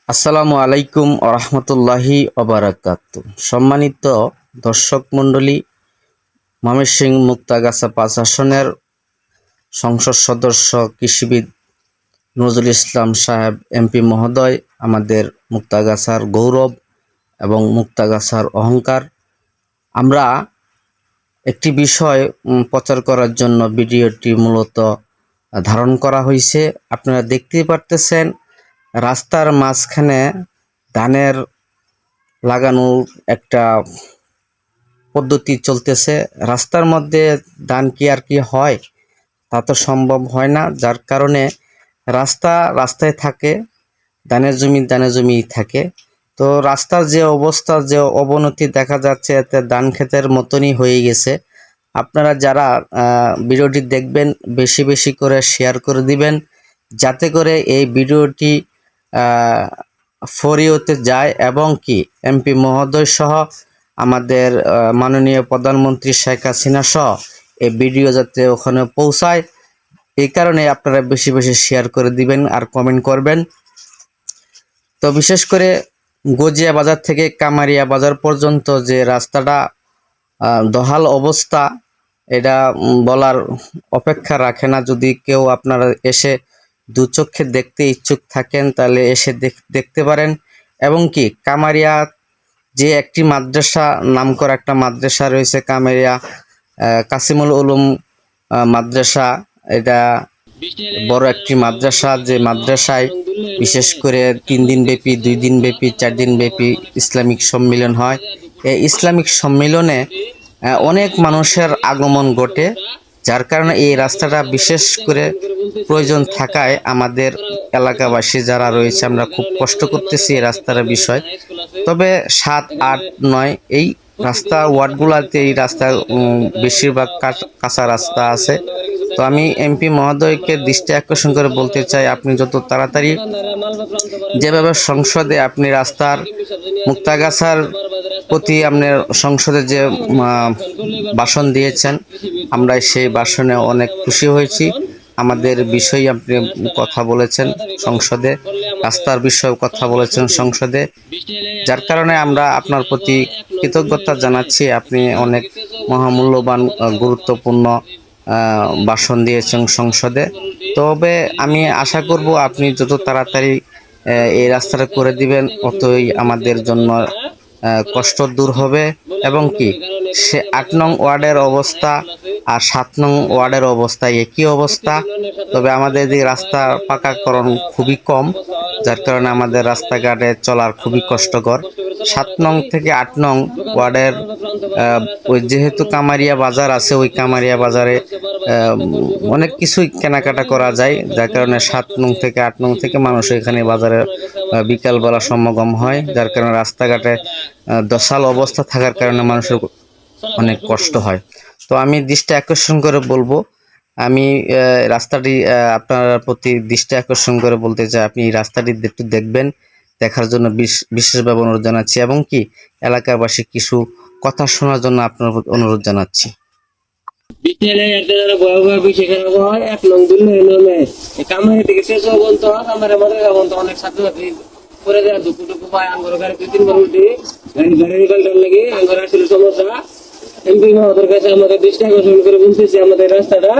আসসালামু আলাইকুম ওরহমতুল্লাহি ওবারাকাতু। সম্মানিত দর্শক মণ্ডলী, ময়মনসিংহ মুক্তাগাছা ৫ আসনের সংসদ সদস্য কৃষিবিদ নজরুল ইসলাম সাহেব এমপি মহোদয় আমাদের মুক্তাগাছার গৌরব এবং মুক্তাগাছার অহংকার। আমরা একটি বিষয় প্রচার করার জন্য ভিডিওটি মূলত ধারণ করা হয়েছে। আপনারা দেখতেই পারতেছেন রাস্তার মাঝখানে ধানের লাগানোর একটা পদ্ধতি চলতেছে। রাস্তার মধ্যে ধান কি আর কি হয়? তা তো সম্ভব হয় না, যার কারণে রাস্তায় থাকে, ধানের জমি থাকে। তো রাস্তার যে অবস্থা, যে অবনতি দেখা যাচ্ছে, এতে ধান ক্ষেতের মতনই হয়ে গেছে। আপনারা যারা ভিডিওটি দেখবেন বেশি বেশি করে শেয়ার করে দিবেন, যাতে করে এই ভিডিওটি ফরিওতে যায় এবং কি এমপি মহোদয় সহ আমাদের মাননীয় প্রধানমন্ত্রী শেখ হাসিনা সহ এই ভিডিও যাতে ওখানে পৌঁছায়, এই কারণে আপনারা বেশি বেশি শেয়ার করে দিবেন আর কমেন্ট করবেন। তো বিশেষ করে গজিয়া বাজার থেকে কামারিয়া বাজার পর্যন্ত যে রাস্তাটা দহাল অবস্থা, এটা বলার অপেক্ষা রাখে না। যদি কেউ আপনারা এসে দু চোখে দেখতে ইচ্ছুক থাকেন তাহলে এসে দেখতে পারেন। এবং কি কামারিয়া যে একটি মাদ্রাসা, নামকরা একটা মাদ্রাসা রয়েছে কামারিয়া কাসিমুল উলুম মাদ্রাসা, এটা বড় একটি মাদ্রাসা, যে মাদ্রাসায় বিশেষ করে 3 দিন ব্যাপী, 2 দিন ব্যাপী, 4 দিন ব্যাপী ইসলামিক সম্মিলন হয়। এই ইসলামিক সম্মিলনে অনেক মানুষের আগমন ঘটে, যার কারণে এই রাস্তাটা বিশেষ করে প্রয়োজন থাকায় আমাদের এলাকাবাসী যারা রয়েছে আমরা খুব কষ্ট করতেছি এই রাস্তার বিষয়। তবে 7, 8, 9 এই রাস্তা ওয়ার্ডগুলোতে এই রাস্তা বেশিরভাগ কাঁচা রাস্তা আছে। তো আমি এমপি মহোদয়কে দৃষ্টি আকর্ষণ করে বলতে চাই, আপনি যত তাড়াতাড়ি যেভাবে সংসদে আপনি রাস্তার মুক্তাগাছার প্রতি আপনার সংসদে যে ভাষণ দিয়েছেন, আমরা সেই ভাষণে অনেক খুশি হয়েছি। আমাদের বিষয়ে আপনি কথা বলেছেন সংসদে, রাস্তার বিষয়ে কথা বলেছেন সংসদে, যার কারণে আমরা আপনার প্রতি কৃতজ্ঞতা জানাচ্ছি। আপনি অনেক মহামূল্যবান গুরুত্বপূর্ণ ভাষণ দিয়েছেন সংসদে। তবে আমি আশা করব আপনি যত তাড়াতাড়ি এই রাস্তাটা করে দিবেন, অতই আমাদের জন্য কষ্ট দূর হবে। এবং কি সে 8 নং ওয়ার্ডের অবস্থা আর 7 নং ওয়ার্ডের অবস্থা একই অবস্থা। তবে আমাদের এই রাস্তার পাকাকরণ খুবই কম, যার কারণে আমাদের রাস্তাঘাটে চলার খুবই কষ্টকর। 7 নং থেকে 8 নং ওয়ার্ডের ওই যেহেতু কামারিয়া বাজার আছে, ওই কামারিয়া বাজারে অনেক কিছুই কেনাকাটা করা যায়, যার কারণে 7 নং থেকে 8 নং থেকে মানুষ এখানে বাজারে বিকালবেলা সমাগম হয়, যার কারণে রাস্তাঘাটে দশাল অবস্থা থাকার কারণে মানুষের অনেক কষ্ট হয়। তো আমি দৃষ্টি আকর্ষণ করে বলবো, আমি রাস্তাটি আপনার প্রতি দৃষ্টি আকর্ষণ করে বলতে চাই, আপনি এই রাস্তাটি একটু দেখবেন, দেখার জন্য বিশেষভাবে অনুরোধ জানাচ্ছি। এবং কি এলাকাবাসী কিছু কথা শোনার জন্য আপনার অনুরোধ জানাচ্ছি। অনেক ছাত্রছাত্রী করে দেওয়া দুপুটুকু পায় আঙ্গুর গাড়ি 2-3 বার উঠে গাড়ি গাড়ি লাগে আঙ্গুর আসলে সমস্যা। এমপি মহোদয়ের কাছে আমাদের দৃষ্টি আকর্ষণ করে বলতেছি আমাদের রাস্তাটা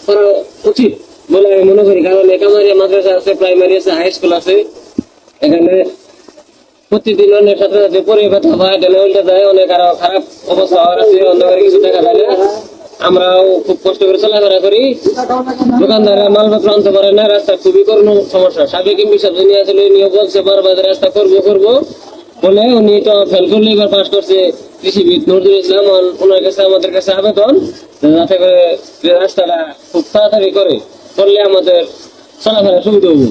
করা উচিত বলে আমি মনে করি। কারণ কামারিয়া মাদ্রাসা আছে, প্রাইমারি আছে, হাই স্কুল আছে, এখানে প্রতিদিন অনেক ছাত্রছাত্রী পরে ব্যথা পায়, ডেলে উল্টে যায়, অনেক আরো খারাপ অবস্থা হওয়ার আছে, অন্ধকারে কিছু দেখা যায় না। আমরাও খুব কষ্ট করে চলাফেরা করি, দোকানদাররা মালপত্র আনতে পারে না, রাস্তা খুবই করুণ সমস্যা। সাবেক এমপি সাহেব যিনি আসলে নিয়ে বলছে বারবার রাস্তা করবো বলে, উনি তো ফেল করলে এবার পাস করছে কৃষিবিদ নজরুল ইসলাম। ওনার কাছে আমাদের কাছে আবেদন যাতে করে রাস্তাটা খুব তাড়াতাড়ি করলে আমাদের চলাফেরা সুবিধা হবে।